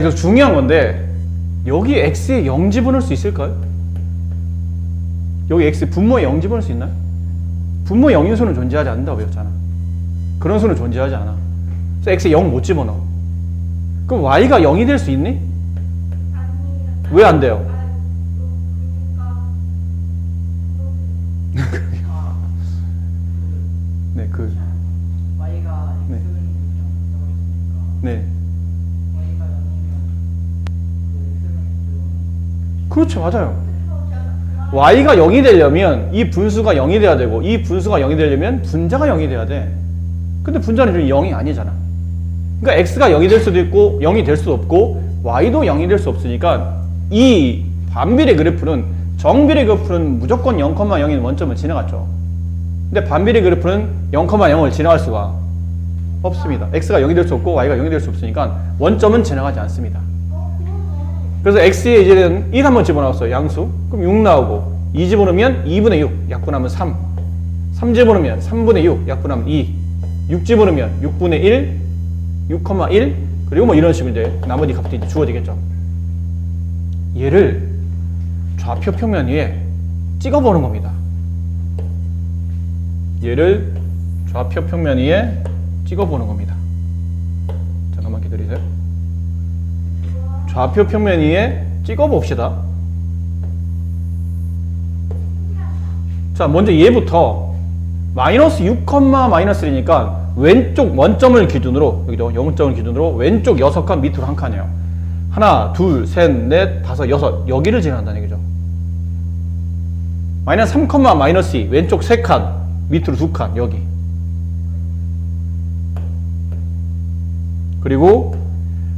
그래서 중요한 건데 여기 x에 0 집어넣을 수 있을까요? 여기 x 분모에 0 집어넣을 수 있나요? 분모에 0인 수는 존재하지 않는다고 배웠잖아. 그런 수는 존재하지 않아. 그래서 x에 0 못 집어넣어. 그럼 y가 0이 될 수 있니? 왜 안 돼요? 네, y가 네. x는 있으니까 네. y가 0이면 x는 그렇죠, 맞아요. y가 0이 되려면 이 분수가 0이 돼야 되고 이 분수가 0이 되려면 분자가 0이 돼야 돼. 근데 분자는 지금 0이 아니잖아. 그러니까 x가 0이 될 수도 있고 0이 될 수도 없고 y도 0이 될 수 없으니까 이 반비례 그래프는 정비례 그래프는 무조건 0,0인 원점을 지나갔죠. 근데 반비례 그래프는 0,0을 지나갈 수가 없습니다. x가 0이 될 수 없고 y가 0이 될 수 없으니까 원점은 지나가지 않습니다. 그래서 x에 이제는 1 한번 집어넣었어요. 양수. 그럼 6 나오고 2 집어넣으면 2분의 6 약분하면 3. 3 집어넣으면 3분의 6 약분하면 2. 6 집어넣으면 6분의 1 6,1 그리고 뭐 이런 식으로 이제 나머지 값들이 이제 주어지겠죠. 얘를 좌표 평면 위에 찍어보는 겁니다. 얘를 좌표 평면 위에 찍어보는 겁니다. 잠깐만 기다리세요. 좌표 평면 위에 찍어봅시다. 자, 먼저 얘부터 마이너스 6, 마이너스 1이니까 왼쪽 원점을 기준으로, 여기도 0점을 기준으로 왼쪽 6칸 밑으로 한 칸이에요. 하나, 둘, 셋, 넷, 다섯, 여섯. 여기를 지나간다는 얘기죠. 마이너스 3, 마이너스 2. 왼쪽 3칸, 밑으로 2칸, 여기. 그리고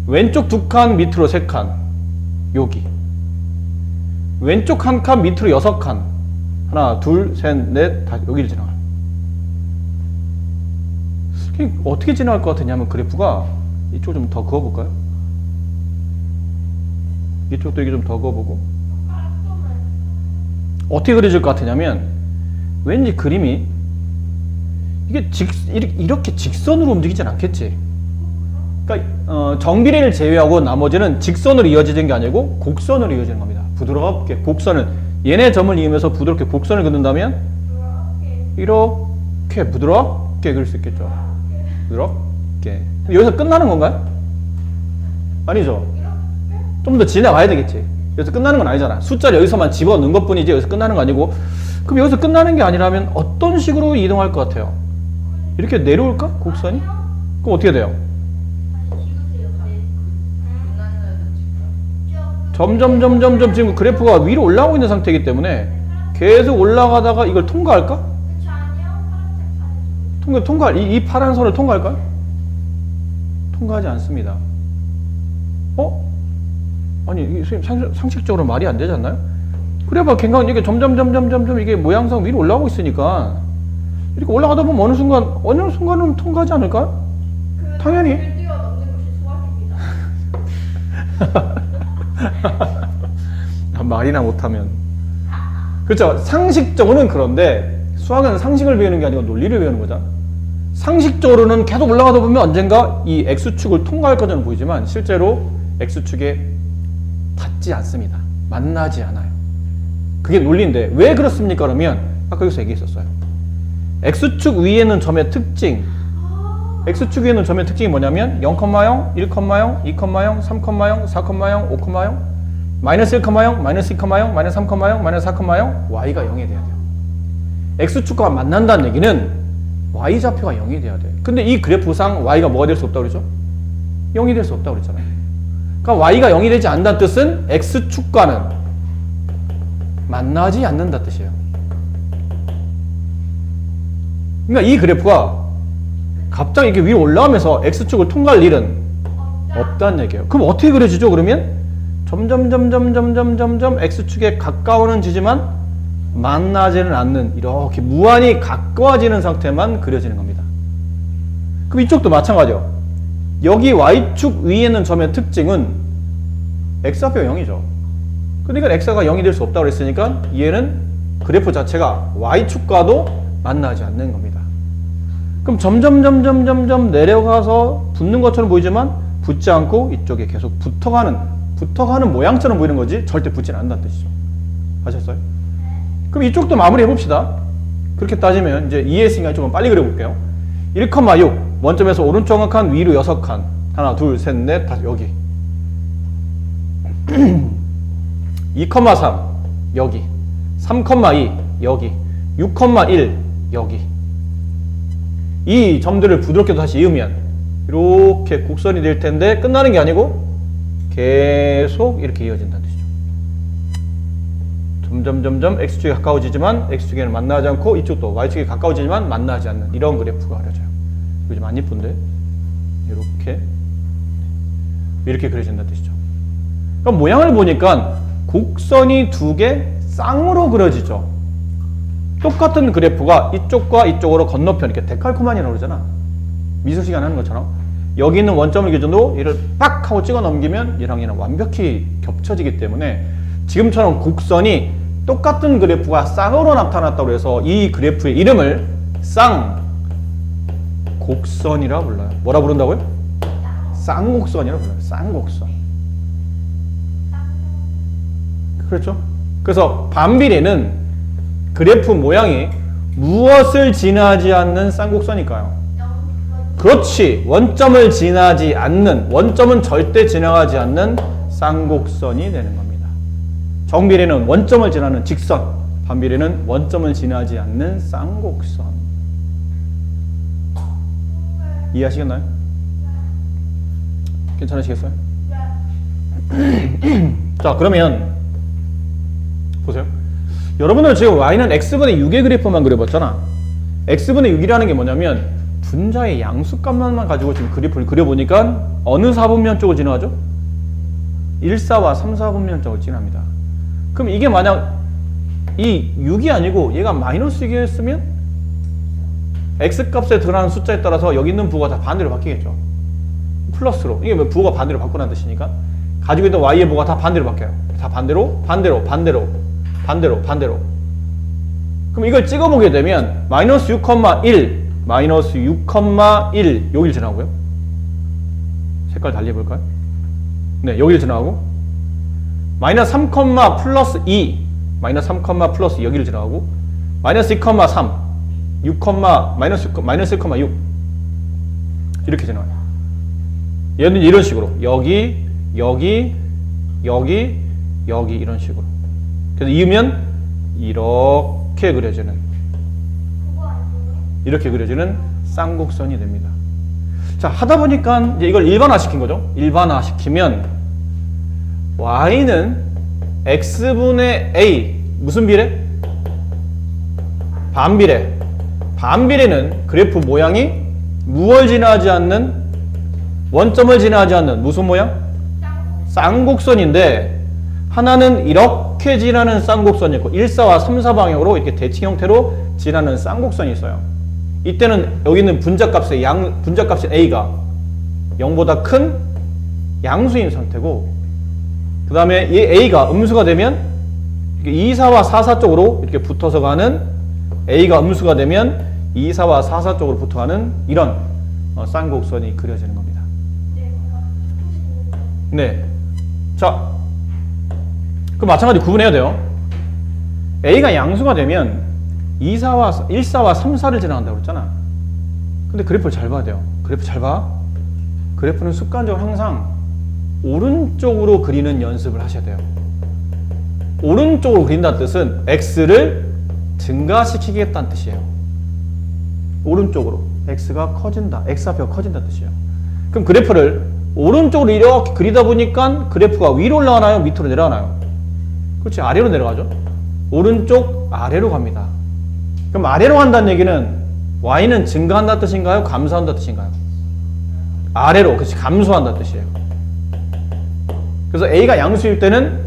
왼쪽 2칸, 밑으로 3칸, 여기. 왼쪽 1칸, 밑으로 6칸. 하나, 둘, 셋, 넷, 다섯. 여기를 지나가요. 어떻게 지나갈 것 같으냐면 그래프가 이쪽 좀 더 그어볼까요? 이쪽도 이게 좀 더 그어보고 어떻게 그려질 것 같으냐면 왠지 그림이 이게 이렇게 직선으로 움직이진 않겠지. 그러니까 정비례를 제외하고 나머지는 직선으로 이어지는 게 아니고 곡선으로 이어지는 겁니다. 부드럽게 곡선을 얘네 점을 이으면서 부드럽게 곡선을 그린다면 이렇게 부드럽게 그릴 수 있겠죠. 부드럽게. 여기서 끝나는 건가요? 아니죠. 좀 더 지나가야 되겠지. 여기서 끝나는 건 아니잖아. 숫자를 여기서만 집어넣는 것 뿐이지 여기서 끝나는 거 아니고. 그럼 여기서 끝나는 게 아니라면 어떤 식으로 이동할 것 같아요? 이렇게 내려올까? 곡선이? 그럼 어떻게 돼요? 점점 지금 그래프가 위로 올라오고 있는 상태이기 때문에 계속 올라가다가 이걸 통과할까? 이 파란 선을 통과할까요? 통과하지 않습니다. 아니, 이게 선생님 상식적으로 말이 안 되지 않나요? 그래봐, 갱간 이게 점점 이게 모양상 위로 올라오고 있으니까 이렇게 올라가다 보면 어느 순간은 통과하지 않을까요? 당연히. 말이나 못하면. 그렇죠. 상식적으로는 그런데 수학은 상식을 배우는 게 아니고 논리를 배우는 거잖아. 상식적으로는 계속 올라가다 보면 언젠가 이 X축을 통과할 것처럼 보이지만 실제로 X축에 닿지 않습니다. 만나지 않아요. 그게 논리인데 왜 그렇습니까? 그러면 아까 여기서 얘기했었어요. X축 위에는 점의 특징. X축 위에는 점의 특징이 뭐냐면 0,0, 1,0, 2,0, 3,0, 4,0, 5,0, 마이너스 1,0, 마이너스 2,0, 마이너스 3,0, 마이너스 4,0, y가 0이 돼야 돼요. X축과 만난다는 얘기는 y좌표가 0이 돼야 돼요. 근데 이 그래프상 y가 뭐가 될 수 없다고 그랬죠? 0이 될 수 없다고 그랬잖아요. 그러니까 y가 0이 되지 않는다는 뜻은 X축과는 만나지 않는다는 뜻이에요. 그러니까 이 그래프가 갑자기 이렇게 위로 올라오면서 X축을 통과할 일은 없다는 얘기예요. 그럼 어떻게 그려지죠? 그러면 점점 X축에 가까워지지만 만나지는 않는 이렇게 무한히 가까워지는 상태만 그려지는 겁니다. 그럼 이쪽도 마찬가지요. 여기 Y축 위에 있는 점의 특징은 X좌표가 0이죠. 그러니까 X가 0이 될 수 없다고 그랬으니까 얘는 그래프 자체가 Y축과도 만나지 않는 겁니다. 그럼 점점 내려가서 붙는 것처럼 보이지만 붙지 않고 이쪽에 계속 붙어가는 모양처럼 보이는 거지 절대 붙지는 않는다는 뜻이죠. 아셨어요? 그럼 이쪽도 마무리 해봅시다. 그렇게 따지면 이제 이해했으니까 조금 빨리 그려볼게요. 1,6 원점에서 오른쪽 한 칸, 위로 6칸. 하나, 둘, 셋, 넷, 다섯, 여기. 2,3 여기. 3,2 여기. 6,1 여기. 이 점들을 부드럽게 다시 이으면 이렇게 곡선이 될 텐데 끝나는 게 아니고 계속 이렇게 이어진다는 뜻이죠. 점점 X축에 가까워지지만 X축에는 만나지 않고 이쪽도 Y축에 가까워지지만 만나지 않는 이런 그래프가 그려져요. 이거 좀 안 이쁜데? 이렇게 그려진다는 뜻이죠. 그럼 모양을 보니까 곡선이 두 개 쌍으로 그려지죠. 똑같은 그래프가 이쪽과 이쪽으로 건너편 이렇게 데칼코마니라고 그러잖아. 미술 시간 하는 것처럼 여기 있는 원점을 기준으로 얘를 빡 하고 찍어 넘기면 얘랑 얘랑 완벽히 겹쳐지기 때문에 지금처럼 곡선이 똑같은 그래프가 쌍으로 나타났다고 해서 이 그래프의 이름을 쌍곡선이라 불러요. 뭐라 부른다고요? 쌍곡선이라 불러요. 쌍곡선. 그렇죠? 그래서 반비례는 그래프 모양이 무엇을 지나지 않는 쌍곡선일까요? 그렇지. 원점을 지나지 않는, 원점은 절대 지나가지 않는 쌍곡선이 되는 겁니다. 정비례는 원점을 지나는 직선, 반비례는 원점을 지나지 않는 쌍곡선. 이해하시겠나요? 괜찮으시겠어요? 자, 그러면 보세요. 여러분들 지금 y는 x분의 6의 그래프만 그려봤잖아. x분의 6이라는 게 뭐냐면 분자의 양수값만 가지고 지금 그래프를 그려보니까 어느 4분면 쪽을 지나가죠? 1, 4와 3, 4분면 쪽을 지납니다. 그럼 이게 만약 이 6이 아니고 얘가 마이너스 6이었으면 x값에 들어가는 숫자에 따라서 여기 있는 부호가 다 반대로 바뀌겠죠. 플러스로. 이게 뭐 부호가 반대로 바꾸라는 뜻이니까 가지고 있는 y의 부호가 다 반대로 바뀌어요. 다 반대로. 그럼 이걸 찍어보게 되면 마이너스 6,1 마이너스 6,1 여기를 지나고요. 색깔 달리 해볼까요? 네, 여기를 지나가고 마이너스 3, 플러스 2 마이너스 3, 플러스 2 여기를 지나가고 마이너스 2,3 마이너스 1,6 이렇게 지나가요. 얘는 이런 식으로 여기 이런 식으로. 그래서 이으면 이렇게 그려지는 쌍곡선이 됩니다. 자, 하다 보니까 이제 이걸 일반화시킨 거죠. 일반화시키면 y는 x분의 a 무슨 비례? 반비례. 반비례는 그래프 모양이 무엇을 지나지 않는 원점을 지나지 않는 무슨 모양? 쌍곡선인데 하나는 이렇게 지나는 쌍곡선이 있고 1, 4와 3, 4 방향으로 이렇게 대칭 형태로 지나는 쌍곡선이 있어요. 이때는 여기 있는 분자값의 a가 0보다 큰 양수인 상태고 그 다음에 이 a가 음수가 되면 2, 4와 4, 4 쪽으로 이렇게 붙어서 가는 a가 음수가 되면 2, 4와 4, 4 쪽으로 붙어가는 이런 쌍곡선이 그려지는 겁니다. 네. 자, 그럼 마찬가지 구분해야 돼요. a가 양수가 되면 1, 4와 3, 4를 지나간다고 그랬잖아. 근데 그래프를 잘 봐야 돼요. 그래프 잘 봐. 그래프는 습관적으로 항상 오른쪽으로 그리는 연습을 하셔야 돼요. 오른쪽으로 그린다는 뜻은 x를 증가시키겠다는 뜻이에요. 오른쪽으로 x가 커진다. x좌표가 커진다는 뜻이에요. 그럼 그래프를 오른쪽으로 이렇게 그리다 보니까 그래프가 위로 올라가나요? 밑으로 내려가나요? 그렇지, 아래로 내려가죠. 오른쪽 아래로 갑니다. 그럼 아래로 간다는 얘기는 y는 증가한다는 뜻인가요? 감소한다는 뜻인가요? 아래로, 그렇지, 감소한다는 뜻이에요. 그래서 a가 양수일 때는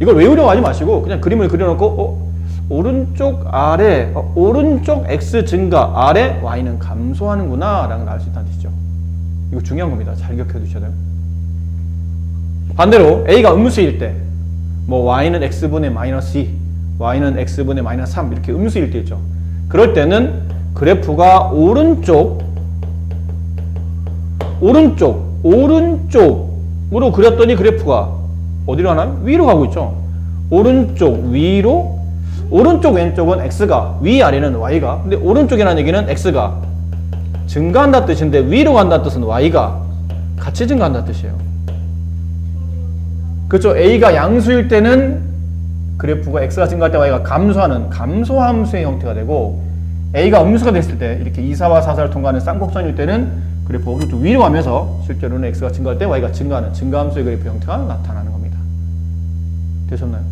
이걸 외우려고 하지 마시고 그냥 그림을 그려놓고 오른쪽 아래, 오른쪽 x 증가, 아래 y는 감소하는구나 라는 걸 알 수 있다는 뜻이죠. 이거 중요한 겁니다. 잘 기억해 두셔야 돼요. 반대로 a가 음수일 때 뭐 y는 x분의 마이너스 2, y는 x분의 마이너스 3 이렇게 음수일 때 있죠. 그럴 때는 그래프가 오른쪽 오른쪽으로 그렸더니 그래프가 어디로 가나요? 위로 가고 있죠. 오른쪽 위로, 오른쪽 왼쪽은 x가, 위아래는 y가. 근데 오른쪽이라는 얘기는 x가 증가한다는 뜻인데 위로 간다는 뜻은 y가 같이 증가한다는 뜻이에요. 그렇죠. a가 양수일 때는 그래프가 x가 증가할 때 y가 감소하는 감소함수의 형태가 되고, a가 음수가 됐을 때 이렇게 2, 4와 4, 4를 통과하는 쌍곡선일 때는 그래프가 오른쪽 위로 가면서 실제로는 x가 증가할 때 y가 증가하는 증가함수의 그래프 형태가 나타나는 겁니다. 되셨나요?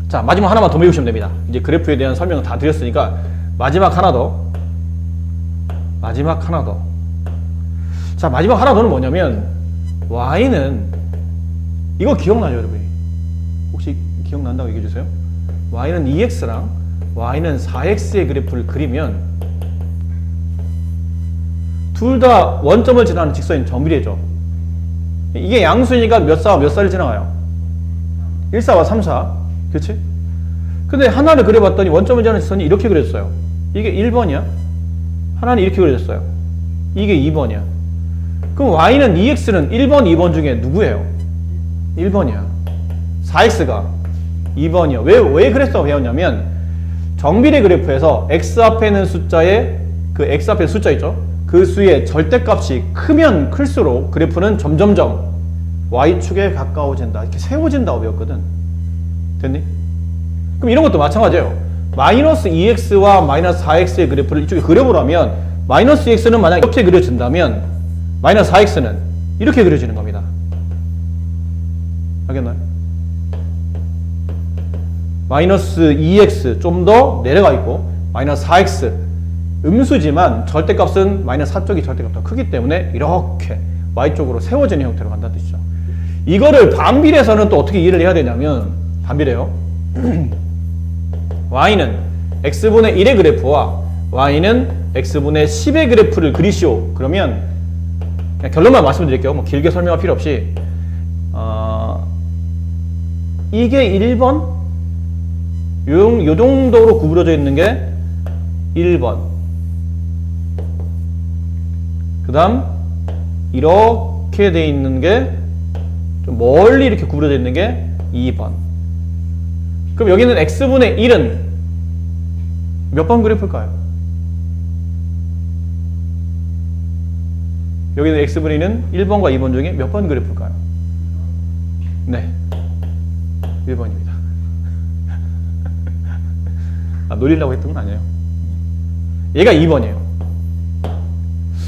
자, 마지막 하나만 더 외우시면 됩니다. 이제 그래프에 대한 설명을 다 드렸으니까 마지막 하나 더. 자, 마지막 하나 더는 뭐냐면 y는 이거 기억나죠, 여러분이? 혹시 기억난다고 얘기해 주세요. y는 2x랑 y는 4x의 그래프를 그리면 둘 다 원점을 지나는 직선인 정비례죠. 이게 양수니까 몇 사와 몇 사를 지나가요? 1, 4와 3, 4. 그치? 근데 하나를 그려봤더니 원점을 지나는 직선이 이렇게 그려졌어요. 이게 1번이야. 하나는 이렇게 그려졌어요. 이게 2번이야. 그럼 y는 2x는 1번, 2번 중에 누구예요? 1번이야. 4x가 2번이요. 왜 그랬어 배웠냐면 정비례 그래프에서 x 앞에 있는 숫자에 그 x 앞에 숫자 있죠? 그 수의 절대값이 크면 클수록 그래프는 점점점 y축에 가까워진다. 이렇게 세워진다고 배웠거든. 됐니? 그럼 이런 것도 마찬가지예요. 마이너스 2x와 마이너스 4x의 그래프를 이쪽에 그려보라면 마이너스 2x는 만약 이렇게 그려진다면 마이너스 4x는 이렇게 그려지는 겁니다. 알겠나요? 마이너스 2x 좀 더 내려가 있고 마이너스 4x 음수지만 절대값은 마이너스 4쪽이 절대값보다 크기 때문에 이렇게 y쪽으로 세워지는 형태로 간다는 뜻이죠. 이거를 반비례에서는 또 어떻게 이해를 해야 되냐면 반비례요. y는 x분의 1의 그래프와 y는 x분의 10의 그래프를 그리시오. 그러면 그냥 결론만 말씀드릴게요. 뭐 길게 설명할 필요 없이 이게 1번 요 정도로 구부러져 있는 게 1번. 그 다음 이렇게 돼 있는 게 좀 멀리 이렇게 구부러져 있는 게 2번. 그럼 여기는 x분의 1은 몇 번 그래프일까요? 여기는 x분의 1은 1번과 2번 중에 몇 번 그래프일까요? 네, 1번입니다. 노리려고 했던 건 아니에요. 얘가 2번이에요.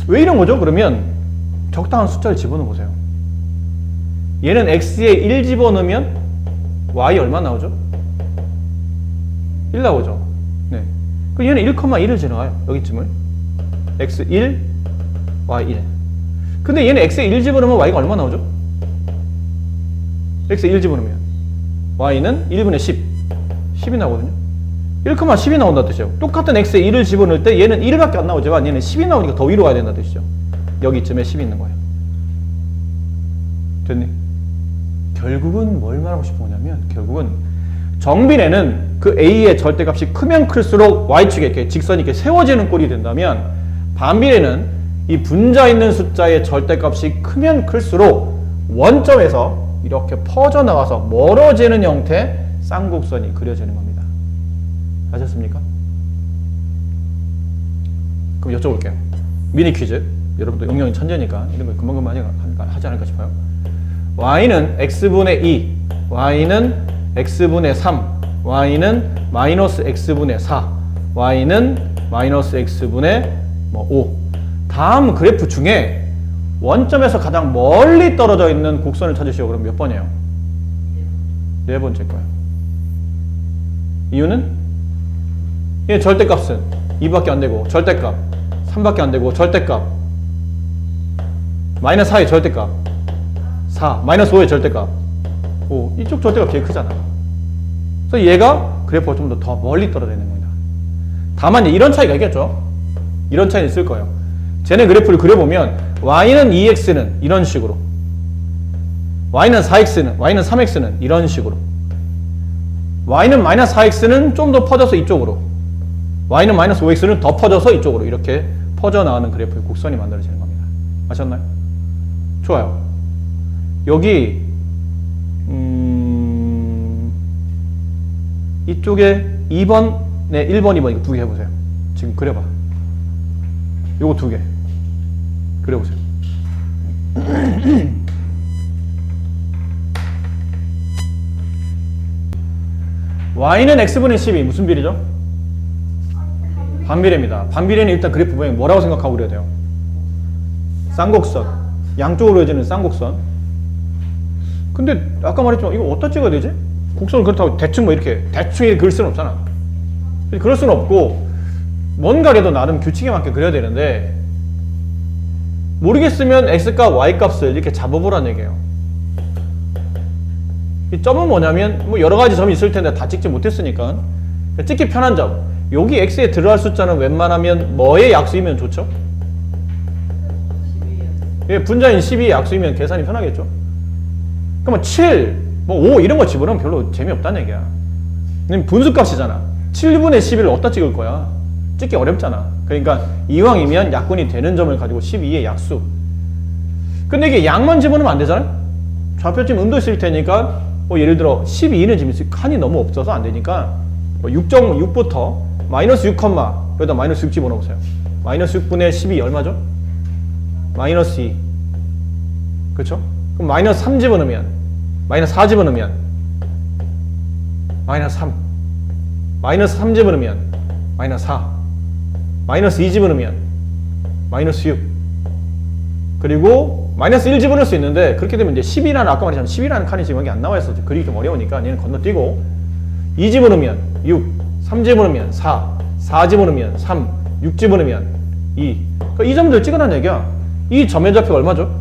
왜 이런 거죠? 그러면 적당한 숫자를 집어넣어 보세요. 얘는 x에 1 집어넣으면 y 얼마 나오죠? 1 나오죠. 네. 그럼 얘는 1,1을 지나가요. 여기쯤을. x 1, y 1. 근데 얘는 x에 1 집어넣으면 y가 얼마 나오죠? x에 1 집어넣으면 y는 1분의 10. 10이 나오거든요. 1,10이 나온다는 뜻이에요. 똑같은 x에 1을 집어넣을 때 얘는 1밖에 안 나오지만 얘는 10이 나오니까 더 위로 가야 된다는 뜻이죠. 여기쯤에 10이 있는 거예요. 됐니? 결국은 뭘 말하고 싶은 거냐면 결국은 정비례는 그 a의 절대값이 크면 클수록 y축에 이렇게 직선이 이렇게 세워지는 꼴이 된다면 반비례는 이 분자 있는 숫자의 절대값이 크면 클수록 원점에서 이렇게 퍼져나가서 멀어지는 형태의 쌍곡선이 그려지는 겁니다. 아셨습니까? 그럼 여쭤볼게요. 미니 퀴즈. 여러분도 영영이 천재니까 이런 거 금방금방 하지 않을까 싶어요. y는 x분의 2, y는 x분의 3, y는 마이너스 x분의 4, y는 마이너스 x분의 5. 다음 그래프 중에 원점에서 가장 멀리 떨어져 있는 곡선을 찾으시오. 그럼 몇 번이에요? 네 번째 거예요. 이유는? 얘 절대값은 2밖에 안 되고 절대값 3밖에 안 되고 절대값 마이너스 4의 절대값 4, 마이너스 5의 절대값 5. 이쪽 절대값 제일 크잖아. 그래서 얘가 그래프가 좀 더 멀리 떨어져 있는 겁니다. 다만 이런 차이가 있겠죠. 이런 차이는 있을 거예요. 쟤네 그래프를 그려보면 y는 2x는 이런 식으로, y는 4x는, y는 3x는 이런 식으로, y는 마이너스 4x는 좀 더 퍼져서 이쪽으로, y는 마이너스 5x는 더 퍼져서 이쪽으로 이렇게 퍼져나가는 그래프의 곡선이 만들어지는 겁니다. 아셨나요? 좋아요. 여기 이쪽에 2번, 네 1번, 2번 이거 두 개 해보세요. 지금 그려봐. 요거 두 개 그려보세요. y는 x분의 12 무슨 비례죠? 반비례입니다. 반비례는 일단 그래프 모양이 뭐라고 생각하고 그려야 돼요? 쌍곡선. 양쪽으로 그려지는 쌍곡선. 근데 아까 말했지만 이거 어디다 찍어야 되지? 곡선을 그렇다고 대충 뭐 이렇게 그릴 수는 없잖아. 그럴 수는 없고 뭔가라도 나름 규칙에 맞게 그려야 되는데 모르겠으면 x값, y값을 이렇게 잡아보라는 얘기예요. 이 점은 뭐냐면 뭐 여러 가지 점이 있을 텐데 다 찍지 못했으니까 찍기 편한 점. 여기 x에 들어갈 숫자는 웬만하면 뭐의 약수이면 좋죠? 12에 예, 분자인 12의 약수이면 계산이 편하겠죠? 그러면 7, 뭐 5 이런 거 집어넣으면 별로 재미없다는 얘기야. 분수값이잖아. 7분의 11을 어디다 찍을 거야? 찍기 어렵잖아. 그러니까 이왕이면 약분이 되는 점을 가지고 12의 약수. 근데 이게 양만 집어넣으면 안 되잖아요? 좌표점 음도 있을 테니까 뭐 예를 들어 12는 지금 칸이 너무 없어서 안 되니까 뭐 6.6부터 마이너스 6, 여기다 마이너스 6 집어넣으세요. 마이너스 6분의 12 얼마죠? 마이너스 2. 그렇죠? 그럼 마이너스 3 집어넣으면 마이너스 4 집어넣으면 마이너스 3. 마이너스 3 집어넣으면 마이너스 4. 마이너스 2 집어넣으면 마이너스 6. 그리고 마이너스 1 집어넣을 수 있는데 그렇게 되면 이제 10이라는 아까 말했잖아요. 10이라는 칸이 지금 여기 안 나와 있어서 그리기 좀 어려우니까 얘는 건너뛰고 2 집어넣으면 6, 3 집어넣으면 4, 4 집어넣으면 3, 6 집어넣으면 2. 그러니까 이 점들 찍으라는 얘기야. 이 점의 좌표가 얼마죠?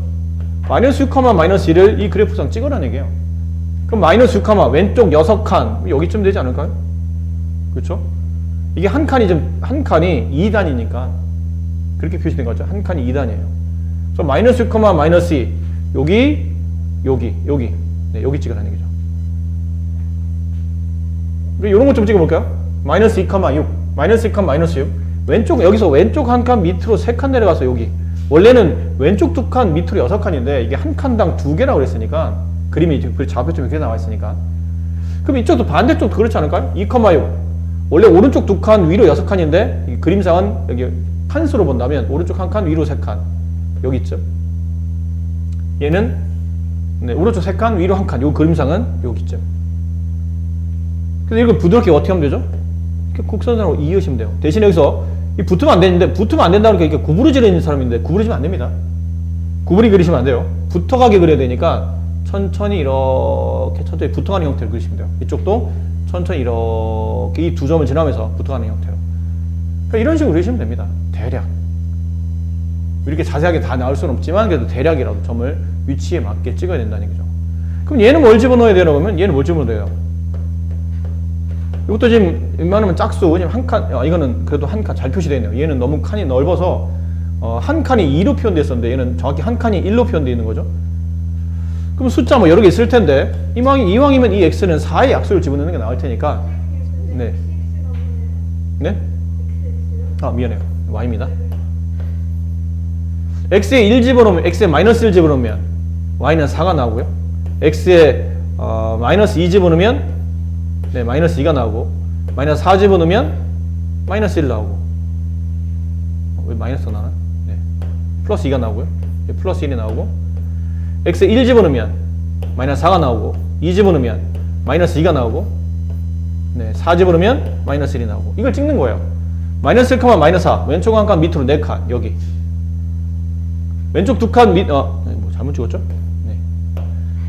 마이너스 6, 마이너스 1을 이 그래프상 찍으라는 얘기예요. 그럼 마이너스 6, 왼쪽 6칸 여기쯤 되지 않을까요? 그렇죠? 이게 한 칸이 2단이니까 그렇게 표시된 거죠. 한 칸이 2단이에요. 그래서 마이너스 6, 마이너스 2 여기 네, 여기 찍으라는 얘기죠. 우리 이런 것 좀 찍어볼까요? 마이너스 2, 6 마이너스 2, 마이너스 6 왼쪽 여기서 왼쪽 한 칸 밑으로 3칸 내려가서 여기 원래는 왼쪽 2칸 밑으로 6칸인데 이게 한 칸당 2개라고 그랬으니까 그림이 지금 좌표점이 이렇게 나와 있으니까 그럼 이쪽도 반대쪽도 그렇지 않을까요? 2, 6 원래 오른쪽 2칸 위로 6칸인데 그림상은 여기 칸수로 본다면 오른쪽 한 칸 위로 3칸 여기쯤 얘는 네, 오른쪽 3칸 위로 1칸 요 그림상은 여기쯤. 그래서 이걸 부드럽게 어떻게 하면 되죠? 이렇게 곡선으로 이으시면 돼요. 대신에 여기서 이 붙으면 안 되는데 붙으면 안 된다는 게 이렇게 구부러지는 사람인데 구부러지면 안 됩니다. 구부리 그리시면 안 돼요. 붙어가게 그려야 되니까 천천히 이렇게 천천히 붙어가는 형태로 그리시면 돼요. 이쪽도 천천히 이렇게 이 두 점을 지나면서 붙어가는 형태로. 그러니까 이런 식으로 그리시면 됩니다. 대략. 이렇게 자세하게 다 나올 수는 없지만 그래도 대략이라도 점을 위치에 맞게 찍어야 된다는 얘기죠. 그럼 얘는 뭘 집어넣어야 되라고 하면 얘는 뭘 집어넣어야 돼요? 이것도 지금 웬만하면 짝수, 왜냐면 한 칸, 이거는 그래도 한 칸 잘 표시되어 있네요. 얘는 너무 칸이 넓어서 한 칸이 2로 표현됐었는데 얘는 정확히 한 칸이 1로 표현되어 있는 거죠. 그럼 숫자 뭐 여러 개 있을 텐데 이왕이면 이 x는 4의 약수를 집어넣는 게 나을 테니까 네. 네? 아 미안해요. y입니다. x에 1 집어넣으면 x에 마이너스 1 집어넣으면 y는 4가 나오고요. x에 마이너스 2 집어넣으면 네, 마이너스 2가 나오고 마이너스 4 집어넣으면 마이너스 1 나오고 왜 마이너스가 나나? 네. 플러스 2가 나오고요. 네, 플러스 1이 나오고 x에 1 집어넣으면 마이너스 4가 나오고 2 집어넣으면 마이너스 2가 나오고 네, 4 집어넣으면 마이너스 1이 나오고 이걸 찍는 거예요. 마이너스 1, 마이너스 4 왼쪽 한 칸 밑으로 4칸 여기 왼쪽 2칸 뭐 잘못 찍었죠? 네.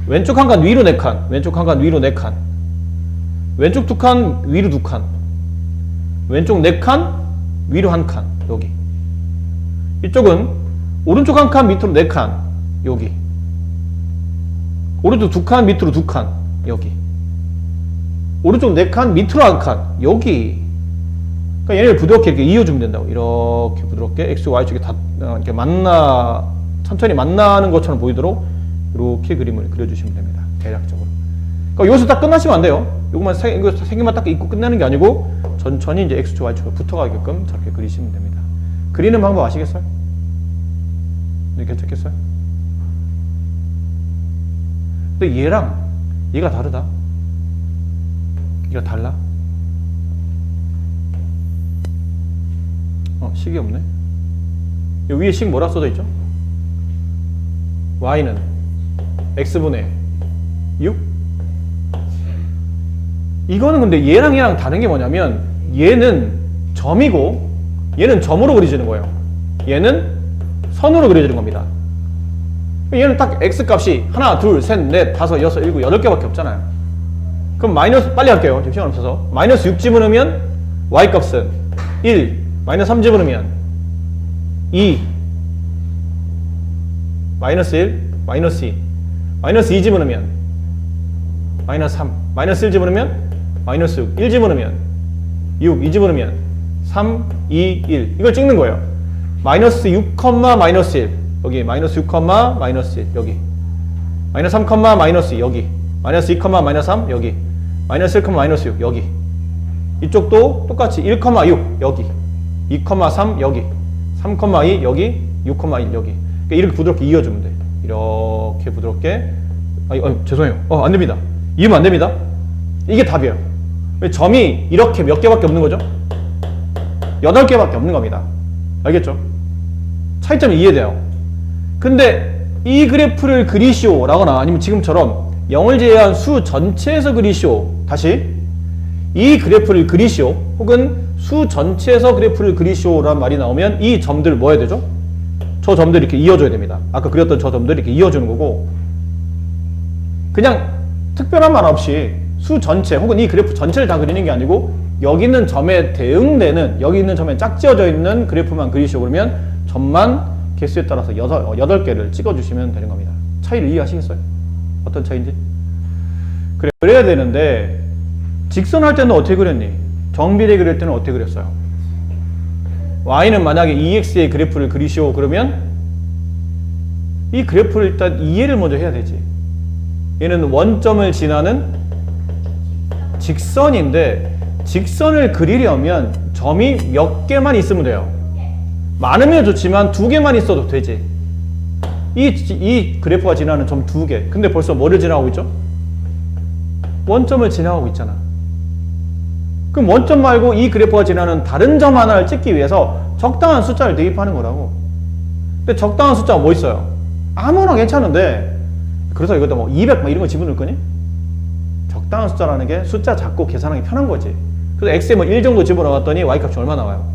왼쪽 한 칸 위로 4칸 왼쪽 한 칸 위로 4칸 왼쪽 2칸 위로 2칸 왼쪽 4칸 위로 1칸 여기 이쪽은 오른쪽 한 칸 밑으로 4칸 여기 오른쪽 2칸 밑으로 2칸 여기 오른쪽 4칸 밑으로 1칸 여기. 그러니까 얘네를 부드럽게 이렇게 이어주면 된다고. 이렇게 부드럽게 x, y 쪽에 다 이렇게 천천히 만나는 것처럼 보이도록 이렇게 그림을 그려주시면 됩니다. 대략적으로. 그러니까 여기서 딱 끝나시면 안 돼요. 이거 세 개만 딱 입고 끝내는 게 아니고 천천히 이제 x, y 쪽으로 붙어가게끔 저렇게 그리시면 됩니다. 그리는 방법 아시겠어요? 네, 괜찮겠어요? 근데 얘랑 얘가 다르다. 얘가 달라. 식이 없네. 여기 위에 식 뭐라 써져 있죠? y는 x분의 6? 이거는 근데 얘랑 다른 게 뭐냐면 얘는 점이고 얘는 점으로 그려지는 거예요. 얘는 선으로 그려지는 겁니다. 얘는 딱 x값이 하나, 둘, 셋, 넷, 다섯, 여섯, 일곱, 여덟 개밖에 없잖아요. 그럼 마이너스 빨리 할게요. 지금 시간 없어서. 마이너스 6 집어넣으면 y값은 1, 마이너스 3 집어넣으면 2, 마이너스 1, 마이너스 2, 마이너스 2 집어넣으면 마이너스 3, 마이너스 1 집어넣으면 마이너스 6, 1 집어넣으면 6, 2 집어넣으면 3, 2, 1. 이걸 찍는 거예요. 마이너스 6, 마이너스 1 여기, 마이너스 6, 마이너스 1 여기, 마이너스 3, 마이너스 2 여기, 마이너스 2, 마이너스 3 여기, 마이너스 1, 마이너스 6 여기. 이쪽도 똑같이 1, 6 여기, 2, 3 여기, 3, 2 여기, 6, 1 여기. 그러니까 이렇게 부드럽게 이어주면 돼. 이렇게 부드럽게. 죄송해요. 안 됩니다. 이으면 안 됩니다. 이게 답이에요. 점이 이렇게 몇 개밖에 없는 거죠? 8개밖에 없는 겁니다. 알겠죠? 차이점이 이해돼요. 근데 이 그래프를 그리시오 라거나 아니면 지금처럼 0을 제외한 수 전체에서 그리시오. 다시 이 그래프를 그리시오 혹은 수 전체에서 그래프를 그리시오 라는 말이 나오면 이 점들 뭐 해야 되죠? 저 점들 이렇게 이어줘야 됩니다. 아까 그렸던 저 점들 이렇게 이어주는 거고, 그냥 특별한 말 없이 수 전체 혹은 이 그래프 전체를 다 그리는 게 아니고 여기 있는 점에 대응되는, 여기 있는 점에 짝지어져 있는 그래프만 그리시오 그러면 점만 개수에 따라서 8개를 찍어주시면 되는 겁니다. 차이를 이해하시겠어요? 어떤 차이인지? 그래야 되는데 직선 할 때는 어떻게 그렸니? 정비례 그릴 때는 어떻게 그렸어요? y는 만약에 2x의 그래프를 그리시오 그러면 이 그래프를 일단 이해를 먼저 해야 되지. 얘는 원점을 지나는 직선인데 직선을 그리려면 점이 몇 개만 있으면 돼요. 많으면 좋지만 2개만 있어도 되지. 이 그래프가 지나는 점 2개. 근데 벌써 뭐를 지나가고 있죠? 원점을 지나가고 있잖아. 그럼 원점 말고 이 그래프가 지나는 다른 점 하나를 찍기 위해서 적당한 숫자를 대입하는 거라고. 근데 적당한 숫자가 뭐 있어요? 아무나 괜찮은데 그래서 이것도 뭐 200 막 이런 거 집어넣을 거니? 적당한 숫자라는 게 숫자 작고 계산하기 편한 거지. 그래서 x에 뭐 1 정도 집어넣었더니 y값이 얼마 나와요?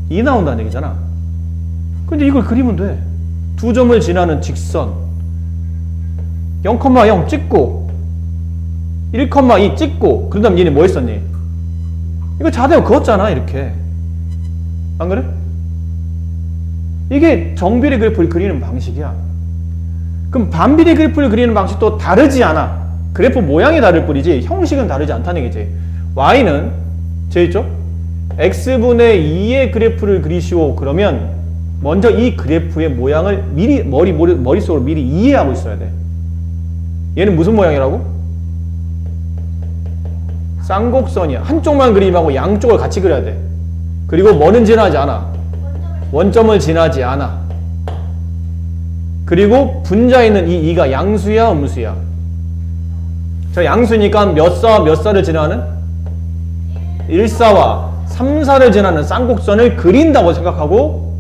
2 나온다는 얘기잖아. 근데 이걸 그리면 돼. 2점을 지나는 직선 0,0 찍고 1,2 찍고 그런 다음 얘네 뭐 했었니? 이거 자대로 그었잖아. 이렇게 안 그래? 이게 정비례 그래프를 그리는 방식이야. 그럼 반비례 그래프를 그리는 방식도 다르지 않아. 그래프 모양이 다를 뿐이지 형식은 다르지 않다는 얘기지. y는 제 있죠? x분의 2의 그래프를 그리시오 그러면 먼저 이 그래프의 모양을 미리 머릿속으로 미리 이해하고 있어야 돼. 얘는 무슨 모양이라고? 쌍곡선이야. 한쪽만 그림하고 양쪽을 같이 그려야 돼. 그리고 뭐는 지나지 않아? 원점을 지나지 않아. 그리고 분자에 있는 이 2가 양수야 음수야? 저 양수니까 몇 사와 몇 사를 지나는? 1사와 3사를 지나는 쌍곡선을 그린다고 생각하고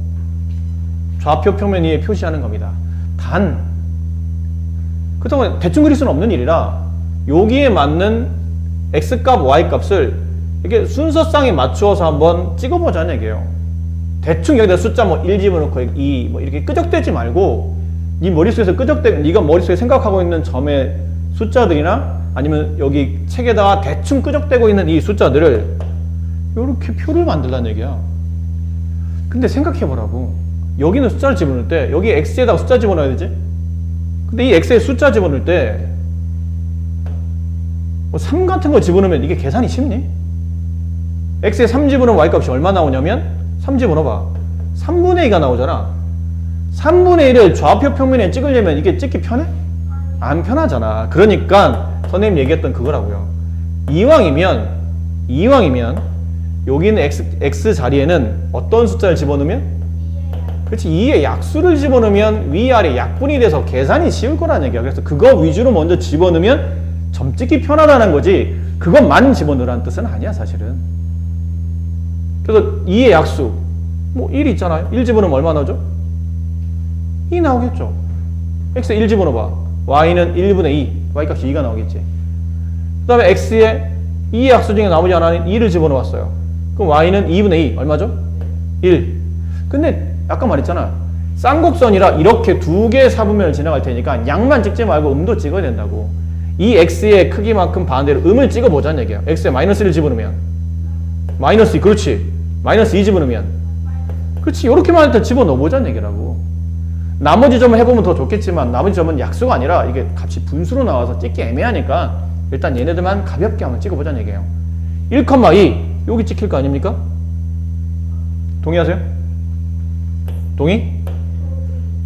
좌표 평면 위에 표시하는 겁니다. 단 그렇다고 대충 그릴 수는 없는 일이라 여기에 맞는 x값, y값을 이렇게 순서상에 맞추어서 한번 찍어보자는 얘기예요. 대충 여기다 숫자 뭐 1 집어넣고 2 뭐 이렇게 끄적대지 말고 네 머릿속에서 네가 머릿속에 생각하고 있는 점의 숫자들이나 아니면 여기 책에다가 대충 끄적대고 있는 이 숫자들을 이렇게 표를 만들라는 얘기야. 근데 생각해보라고. 여기는 숫자를 집어넣을 때 여기 x에다가 숫자 집어넣어야 되지? 근데 이 x에 숫자 집어넣을 때 뭐 3 같은 거 집어넣으면 이게 계산이 쉽니? x에 3 집어넣으면 y값이 얼마 나오냐면 3 집어넣어봐. 3분의 2가 나오잖아. 3분의 1을 좌표 평면에 찍으려면 이게 찍기 편해? 안 편하잖아. 그러니까 선생님 얘기했던 그거라고요. 이왕이면 여기 있는 x 자리에는 어떤 숫자를 집어넣으면? 그렇지. 2에 약수를 집어넣으면 위아래 약분이 돼서 계산이 쉬울 거라는 얘기야. 그래서 그거 위주로 먼저 집어넣으면 점 찍기 편하다는 거지 그것만 집어넣으라는 뜻은 아니야 사실은. 그래서 2의 약수 뭐 1 있잖아요. 1 집어넣으면 얼마 나오죠? 2 나오겠죠. x에 1 집어넣어봐. y는 1분의 2 y값이 2가 나오겠지. 그 다음에 x에 2의 약수 중에 나머지 하나는 2를 집어넣었어요. 그럼 y는 2분의 2 얼마죠? 1. 근데 아까 말했잖아. 쌍곡선이라 이렇게 두 개의 사분면을 지나갈 테니까 양만 찍지 말고 음도 찍어야 된다고. 이 x의 크기만큼 반대로 음을 찍어보자는 얘기야. x에 마이너스 1 집어넣으면 마이너스 2 그렇지. 마이너스 2 집어넣으면 그렇지. 이렇게만 일단 집어넣어보자는 얘기라고. 나머지 점을 해보면 더 좋겠지만 나머지 점은 약수가 아니라 이게 값이 분수로 나와서 찍기 애매하니까 일단 얘네들만 가볍게 한번 찍어보자는 얘기예요. 1,2 여기 찍힐 거 아닙니까? 동의하세요? 동의?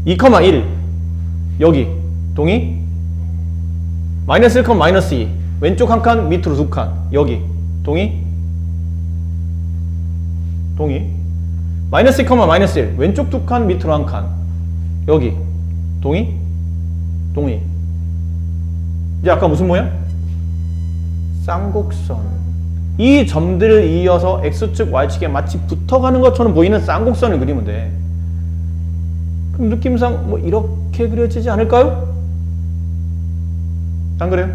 2,1 여기 동의? 마이너스 1, 마이너스 2 왼쪽 한 칸 밑으로 두 칸 여기 동의? 동의? 마이너스 2, 마이너스 1 왼쪽 두 칸 밑으로 한 칸 여기 동의? 동의. 이제 아까 무슨 모양? 쌍곡선. 이 점들을 이어서 x축 y축에 마치 붙어가는 것처럼 보이는 쌍곡선을 그리면 돼. 그럼 느낌상 뭐 이렇게 그려지지 않을까요? 안 그래요?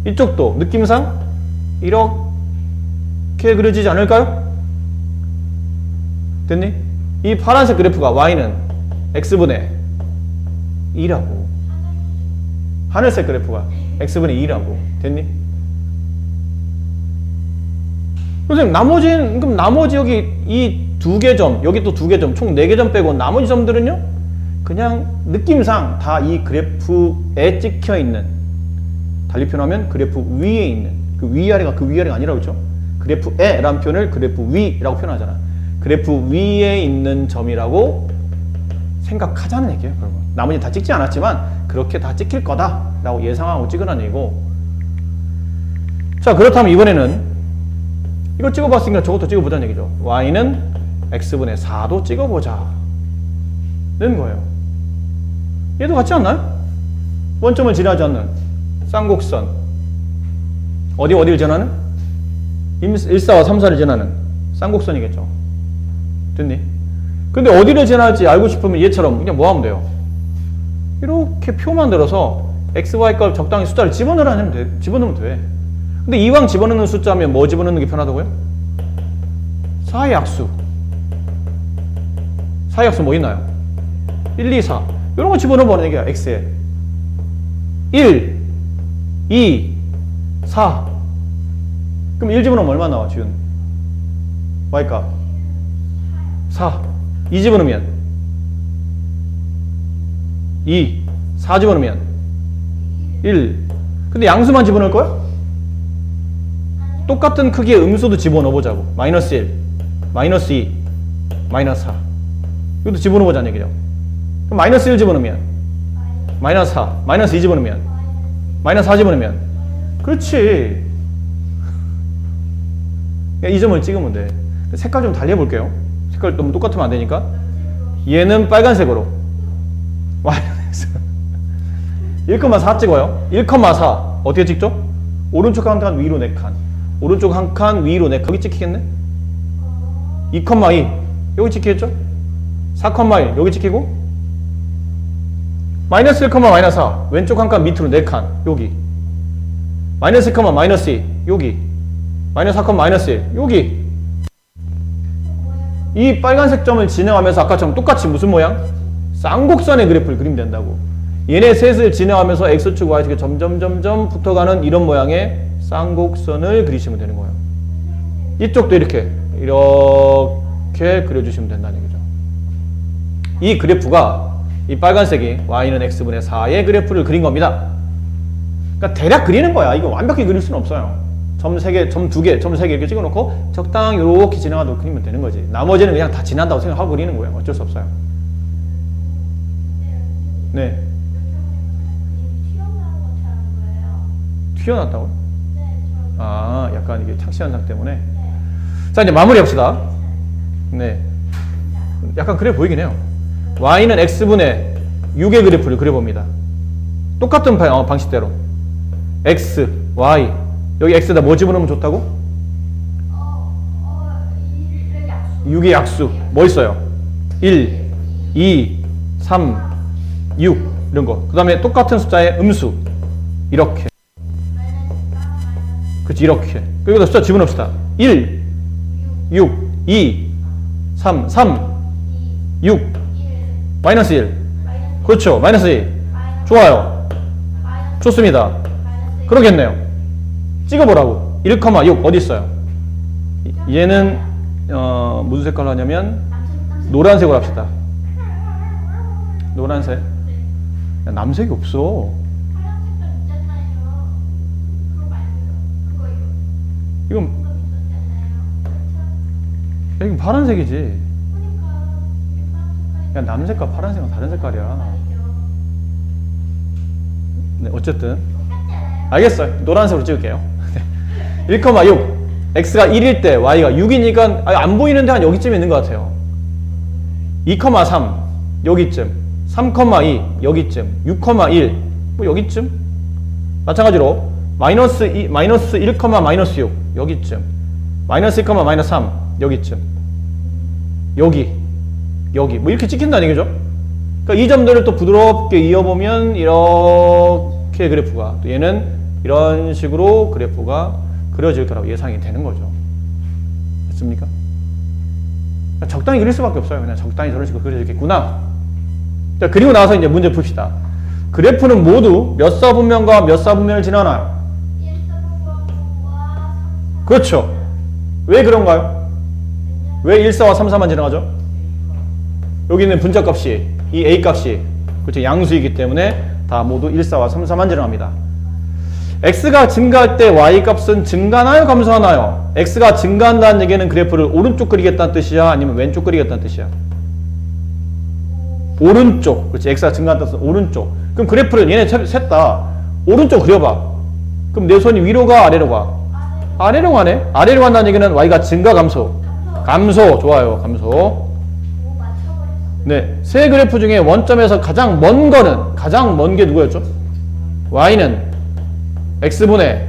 이쪽도 느낌상 이렇게 그려지지 않을까요? 됐니? 이 파란색 그래프가 y는 x분의 2라고 하늘색 그래프가 x분의 2라고 됐니? 선생님 그럼 나머지 여기 이 두 개 점 여기 또 두 개 점 총 4개 점 빼고 나머지 점들은요? 그냥 느낌상 다 이 그래프에 찍혀 있는 달리 표현하면 그래프 위에 있는 그 위아래가 그 위아래가 아니라고 했죠? 그래프에 라는 표현을 그래프 위라고 표현하잖아. 그래프 위에 있는 점이라고 생각하자는 얘기예요. 그러면 나머지 다 찍지 않았지만 그렇게 다 찍힐 거다라고 예상하고 찍으라는 얘기고. 자 그렇다면 이번에는 이거 찍어봤으니까 저것도 찍어보자는 얘기죠. y는 x분의 4도 찍어보자 는 거예요. 얘도 같지 않나요? 원점을 지나지 않는 쌍곡선 어디를 지나는? 1사와 3사를 지나는 쌍곡선이겠죠. 됐니? 근데 어디를 지나갈지 알고 싶으면 얘처럼 그냥 뭐 하면 돼요? 이렇게 표 만들어서 x, y 값 적당히 숫자를 집어넣으면 돼. 근데 이왕 집어넣는 숫자면 뭐 집어넣는 게 편하다고요? 4의 약수. 4의 약수 뭐 있나요? 1, 2, 4 이런 거 집어넣어보는 얘기야. x에 1, 2, 4 그럼 1 집어넣으면 얼마 나와 지훈? y값 4 2 집어넣으면 2 4 집어넣으면 1 근데 양수만 집어넣을 거야? 똑같은 크기의 음수도 집어넣어보자고. 마이너스 1 마이너스 2 마이너스 4 이것도 집어넣어보자는 얘기죠. 그럼 마이너스 1 집어넣으면 마이너스 4 마이너스 2 집어넣으면 마이너스 4 집어넣으면 그렇지. 이 점을 찍으면 돼. 색깔 좀 달리 해볼게요. 색깔 너무 똑같으면 안 되니까. 얘는 빨간색으로 1,4 찍어요. 1,4 어떻게 찍죠? 오른쪽 한 칸 위로 4칸 오른쪽 한 칸 위로 4칸 여기 찍히겠네? 2,2 여기 찍히겠죠? 4,1 여기 찍히고 마이너스 1, 마이너스 4 왼쪽 한 칸 밑으로 4칸 여기 마이너스 1, 마이너스 2 여기 마이너스 4, 마이너스 1 여기 이 빨간색 점을 진행하면서 아까처럼 똑같이 무슨 모양? 쌍곡선의 그래프를 그리면 된다고. 얘네 셋을 진행하면서 x축, y축에 점점 붙어가는 이런 모양의 쌍곡선을 그리시면 되는 거예요. 이쪽도 이렇게 그려주시면 된다는 얘기죠. 이 그래프가 이 빨간색이 y는 x분의 4의 그래프를 그린 겁니다. 그러니까 대략 그리는 거야. 이거 완벽히 그릴 수는 없어요. 점 3개, 점 2개, 점 3개 이렇게 찍어놓고 적당히 이렇게 지나가도록 그리면 되는 거지. 나머지는 그냥 다 지난다고 생각하고 그리는 거예요. 어쩔 수 없어요. 네. 튀어나왔다고요? 아, 약간 이게 착시 현상 때문에. 자, 이제 마무리 합시다. 네. 약간 그래 보이긴 해요. y는 x분의 6의 그래프를 그려봅니다. 똑같은 방식대로 x, y 여기 x에다 뭐 집어넣으면 좋다고? 6의 약수 뭐 있어요? 1, 2, 3, 6 이런 거. 그 다음에 똑같은 숫자의 음수 이렇게. 그렇지 이렇게. 그리고 숫자 집어넣읍시다. 1, 6, 2, 3, 6 마이너스 1 그렇죠. 마이너스 2 좋아요. 좋습니다. 그러겠네요. 찍어보라고. 1,6 어디 있어요? 얘는 무슨 색깔로 하냐면 노란색으로 합시다. 노란색. 야, 남색이 없어. 이건 야, 이건 파란색이지. 야, 남색과 파란색은 다른 색깔이야. 네, 어쨌든 알겠어요. 노란색으로 찍을게요. 1,6 x가 1일 때 y가 6이니까 안 보이는데 한 여기쯤에 있는 것 같아요. 2,3 여기쯤, 3,2 여기쯤, 6,1 뭐 여기쯤. 마찬가지로 마이너스 1, 마이너스 6 여기쯤, 마이너스 1, 마이너스 3 여기쯤, 여기 뭐 이렇게 찍힌다는 얘기죠. 그러니까 이 점들을 또 부드럽게 이어보면 이렇게 그래프가, 또 얘는 이런 식으로 그래프가 그려질 거라고 예상이 되는 거죠. 됐습니까? 적당히 그릴 수밖에 없어요. 그냥 적당히 저런 식으로 그려지겠구나. 자, 그리고 나서 이제 문제 풉시다. 그래프는 모두 몇 사분면과 몇 사분면을 지나나요? 그렇죠. 왜 그런가요? 왜 1, 4와 3, 4만 지나가죠? 여기 있는 분자값이, 이 A값이, 그렇죠. 양수이기 때문에 다 모두 1, 4와 3, 4만 지나갑니다. X가 증가할 때 Y값은 증가하나요? 감소하나요? X가 증가한다는 얘기는 그래프를 오른쪽 그리겠다는 뜻이야? 아니면 왼쪽 그리겠다는 뜻이야? 오른쪽. 그렇지. X가 증가한다는 뜻은 오른쪽. 그럼 그래프를 얘네 셋 다 오른쪽 그려봐. 그럼 내 손이 위로 가? 아래로 가? 아래로 가네? 아래로 간다는 얘기는 Y가 증가, 감소? 감소. 좋아요. 감소. 네. 세 그래프 중에 원점에서 가장 먼 게 누구였죠? Y는 x분의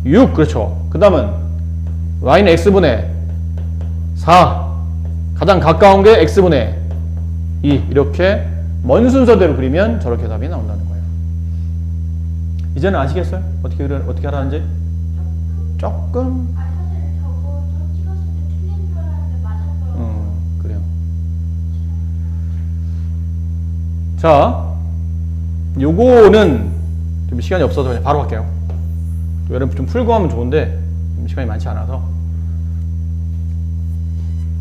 6, 그렇죠. 그 다음은 y는 x분의 4, 가장 가까운 게 x분의 2, 이렇게 먼 순서대로 그리면 저렇게 답이 나온다는 거예요. 이제는 아시겠어요? 어떻게 하라는지? 조금? 그래요. 자, 요거는 좀 시간이 없어서 그냥 바로 할게요. 여러분 좀 풀고 하면 좋은데 시간이 많지 않아서.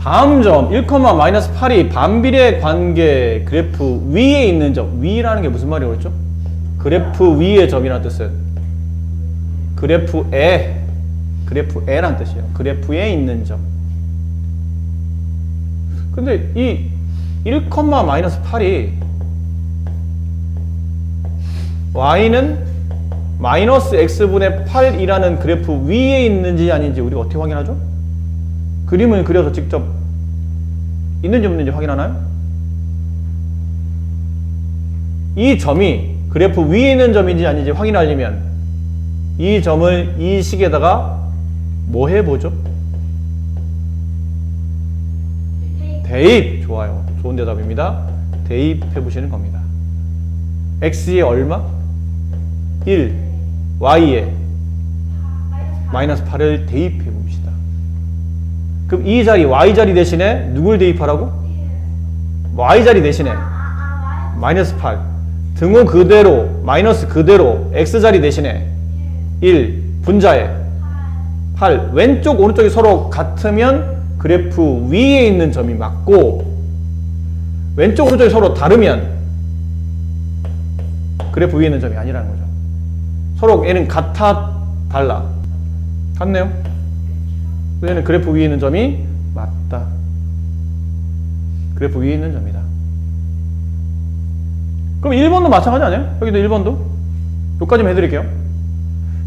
다음 점 1,-8이 반비례 관계 그래프 위에 있는 점. 위라는 게 무슨 말이라고 그랬죠? 그래프 위의 점이라는 뜻은 그래프에라는 뜻이에요. 그래프에 있는 점. 근데 이 1,-8이 y는 마이너스 x분의 8이라는 그래프 위에 있는지 아닌지 우리가 어떻게 확인하죠? 그림을 그려서 직접 있는지 없는지 확인하나요? 이 점이 그래프 위에 있는 점인지 아닌지 확인하려면 이 점을 이 식에다가 뭐 해보죠? 대입. 좋아요. 좋은 대답입니다. 대입해보시는 겁니다. x에 얼마? 1, y에 마이너스 8을 대입해 봅시다. 그럼 이 자리, y자리 대신에 누굴 대입하라고? y자리 대신에 마이너스 8. 등호 그대로, 마이너스 그대로, x자리 대신에 1, 분자에 8. 왼쪽, 오른쪽이 서로 같으면 그래프 위에 있는 점이 맞고, 왼쪽, 오른쪽이 서로 다르면 그래프 위에 있는 점이 아니라는 거죠. 서로 얘는 같아, 달라? 같네요. 얘는 그래프 위에 있는 점이 맞다. 그래프 위에 있는 점이다. 그럼 1번도 마찬가지 아니에요? 여기도 1번도? 여기까지만 해드릴게요.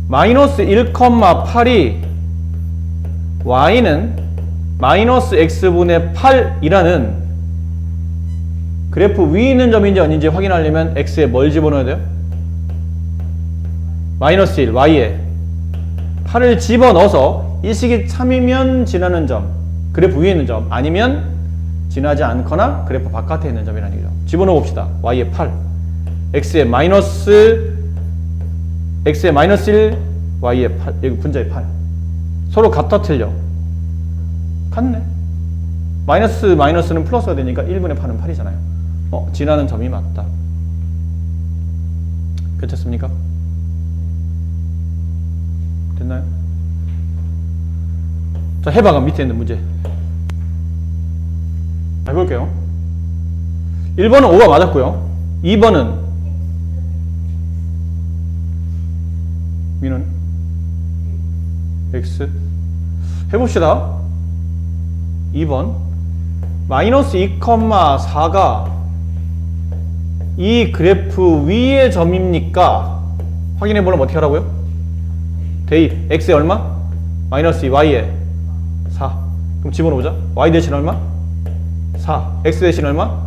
마이너스 1,8이 y는 마이너스 x분의 8이라는 그래프 위에 있는 점인지 아닌지 확인하려면 x에 뭘 집어넣어야 돼요? 마이너스 1, y에 8을 집어넣어서 이 식이 참이면 지나는 점, 그래프 위에 있는 점, 아니면 지나지 않거나 그래프 바깥에 있는 점이라는 얘기죠. 집어넣어 봅시다. y에 8, x에 마이너스 1, y에 8, 여기 분자에 8. 서로 같아 틀려? 같네. 마이너스는 플러스가 되니까 1분의 8은 8이잖아요. 지나는 점이 맞다. 괜찮습니까? 됐나요? 자, 해봐가 밑에 있는 문제 해볼게요. 1번은 5가 맞았고요. 2번은 위는 x. 해봅시다. 2번 마이너스 2,4가 이 그래프 위의 점입니까? 확인해 보려면 어떻게 하라고요? 대입. x에 얼마? 마이너스 2, y에 4. 그럼 집어넣어보자. y 대신 얼마? 4. x 대신 얼마?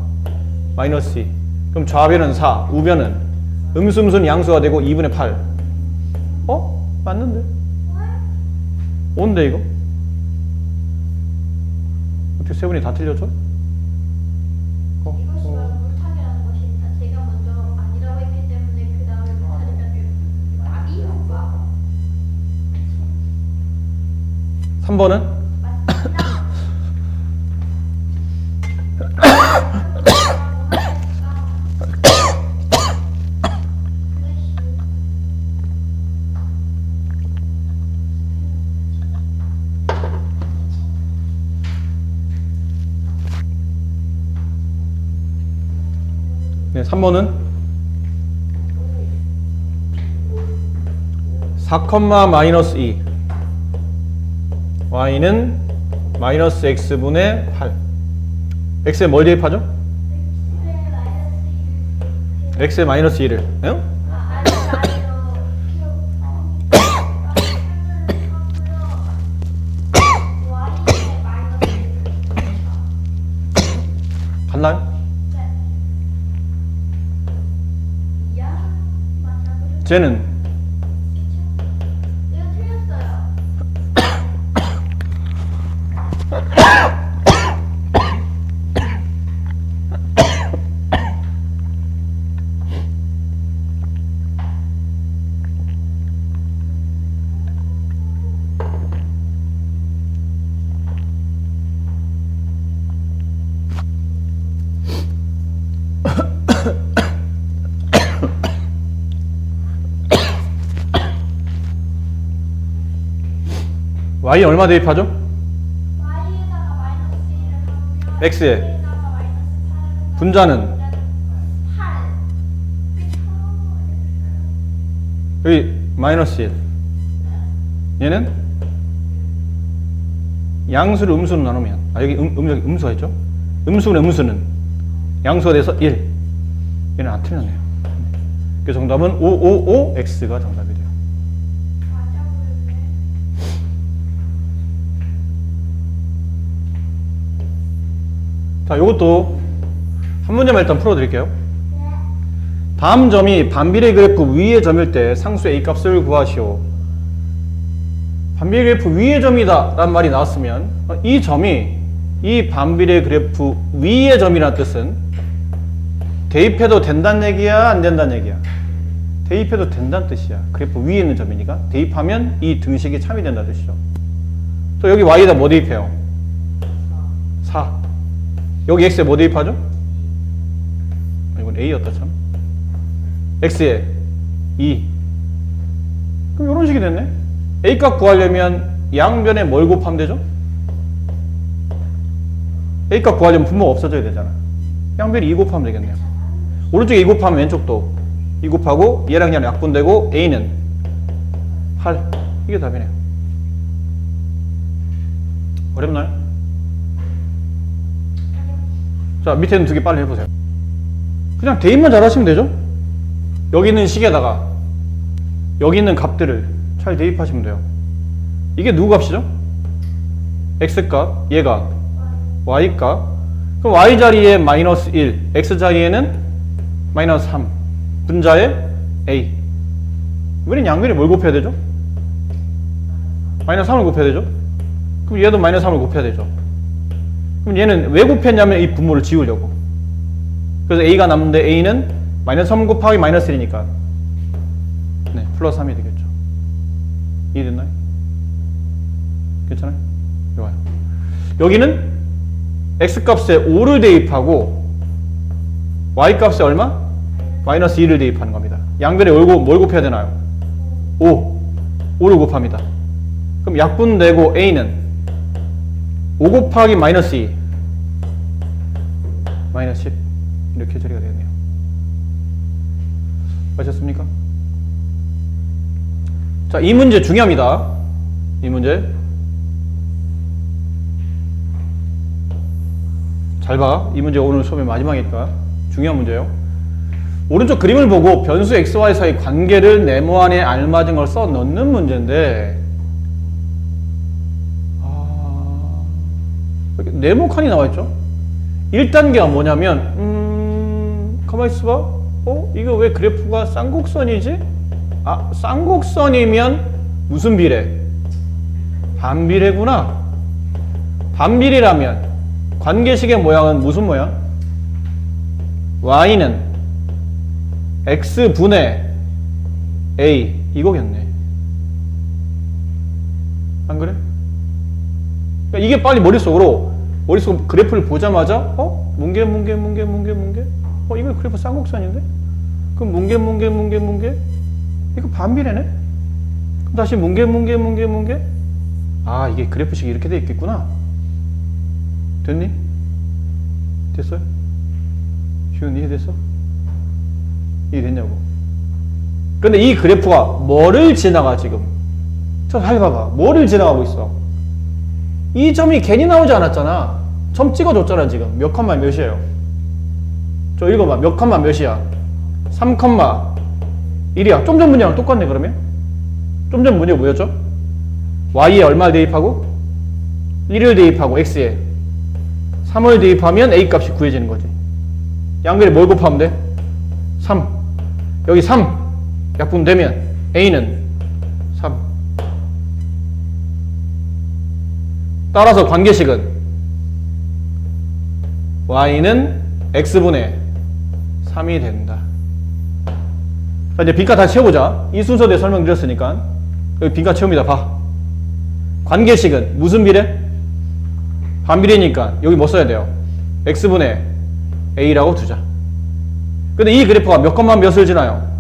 마이너스 2. 그럼 좌변은 4, 우변은 음수는 양수가 되고 2분의 8. 맞는데? 온데 이거? 어떻게 세 분이 다 틀렸죠? 이것이 바로 물타기라는 것입니다. 제가 먼저 아니라고 했기 때문에 그 다음에 물타기라는 나비 효과. 3번은? 맞습니다. 네, 3번은 4, 마이너스 2 y는 마이너스 x분의 8. x에 뭘 대입하죠? x에 마이너스 2를 갔나요? 쟤는 이거 틀렸어요. y 얼마 대입하죠? y에다가 마이너스 1을 하고요. x에 y에다가 마이너스 8을 분자는 8. 여기 마이너스 1. 얘는 양수를 음수로 나누면 여기 음수가 있죠? 음수는 양수가 돼서 1. 얘는 안 틀렸네요. 그 정답은 555x가 정답이 돼요. 맞아 보이네. 자, 요것도 한 문제만 일단 풀어드릴게요. 다음 점이 반비례 그래프 위의 점일 때 상수 a 값을 구하시오. 반비례 그래프 위의 점이다 라는 말이 나왔으면 이 점이 이 반비례 그래프 위의 점이라는 뜻은 대입해도 된다는 얘기야, 안 된다는 얘기야? 대입해도 된다는 뜻이야. 그래프 위에 있는 점이니까 대입하면 이 등식이 참이 된다는 뜻이죠. 또 여기 y에다 뭐 대입해요? 4. 여기 x에 뭐 대입하죠? 이건 a였다 참. x에 2. 그럼 이런 식이 됐네. a 값 구하려면 양변에 뭘 곱하면 되죠? a 값 구하려면 분모가 없어져야 되잖아. 양변에 2 곱하면 되겠네요. 오른쪽에 2 곱하면 왼쪽도 2 곱하고 얘랑 얘랑 약분되고 a는 8. 이게 답이네요. 어렵나요? 자, 밑에 있는 두 개 빨리 해보세요. 그냥 대입만 잘하시면 되죠? 여기 있는 식에다가 여기 있는 값들을 잘 대입하시면 돼요. 이게 누구 값이죠? x값, 얘가 y값. 그럼 y 자리에 마이너스 1, x 자리에는 마이너스 3, 분자에 a. 이번엔 양변에 뭘 곱해야 되죠? 마이너스 3을 곱해야 되죠? 그럼 얘도 마이너스 3을 곱해야 되죠? 그럼 얘는 왜 곱했냐면 이 분모를 지우려고. 그래서 a가 남는데 a는 마이너스 3 곱하기 마이너스 1이니까 네, 플러스 3이 되겠죠. 이해됐나요? 괜찮아요? 좋아요. 여기는 x값에 5를 대입하고 y값에 얼마? 마이너스 2를 대입하는 겁니다. 양변에 뭘 곱해야 되나요? 5를 곱합니다. 그럼 약분되고 a는 5 곱하기 마이너스 2 마이너스 10 이렇게 처리가 되겠네요. 아셨습니까? 자, 이 문제 중요합니다. 이 문제 잘 봐. 이 문제 오늘 수업의 마지막이니까 중요한 문제예요. 오른쪽 그림을 보고 변수 x, y 사이 관계를 네모안에 알맞은 걸 써 넣는 문제인데 네모 칸이 나와 있죠. 1단계가 뭐냐면 가만히 있어봐. 이거 왜 그래프가 쌍곡선이지? 쌍곡선이면 무슨 비례? 반비례구나. 반비례라면 관계식의 모양은 무슨 모양? y는 x분의 a 이거겠네. 안 그래? 그러니까 이게 빨리 머릿속 그래프를 보자마자 뭉게 이거 그래프 쌍곡선인데? 그럼 뭉게 이거 반비례네? 그럼 다시 뭉게 이게 그래프식이 이렇게 돼 있겠구나. 됐니? 됐어요? 시훈 이해됐어? 이해됐냐고. 근데 이 그래프가 뭐를 지나가 지금? 잘 봐봐. 뭐를 지나가고 있어? 이 점이 괜히 나오지 않았잖아. 점 찍어줬잖아 지금. 몇 컴마 몇이에요? 저 읽어봐. 몇 컴마 몇이야? 3 컴마 1이야. 좀 전 문제랑 똑같네 그러면? 좀 전 문제 뭐였죠? y에 얼마를 대입하고? 1을 대입하고 x에 3을 대입하면 a 값이 구해지는 거지. 양변에 뭘 곱하면 돼? 3. 여기 3 약분되면 a는 3. 따라서 관계식은 y는 x분의 3이 된다. 자, 이제 빈칸 다시 채워보자. 이 순서대로 설명드렸으니까 여기 빈칸 채웁니다. 봐. 관계식은 무슨 비례? 반비례니까 여기 뭐 써야 돼요? x분의 a라고 두자. 근데 이 그래프가 몇 컴마 몇을 지나요?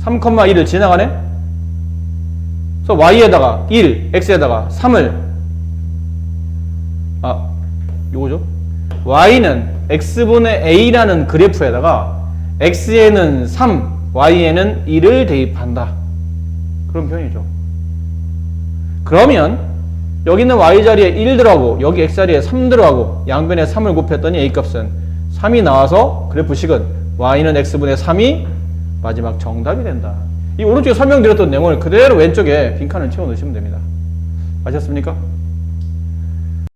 3,1을 지나가네? 그래서 y에다가 1, x에다가 3을 요거죠? y는 x분의 a라는 그래프에다가 x에는 3, y에는 1을 대입한다. 그런 표현이죠. 그러면 여기 있는 y 자리에 1 들어가고 여기 x 자리에 3 들어가고 양변에 3을 곱했더니 a 값은 3이 나와서 그래프식은 y는 x분의 3이 마지막 정답이 된다. 이 오른쪽에 설명드렸던 내용을 그대로 왼쪽에 빈칸을 채워 넣으시면 됩니다. 아셨습니까?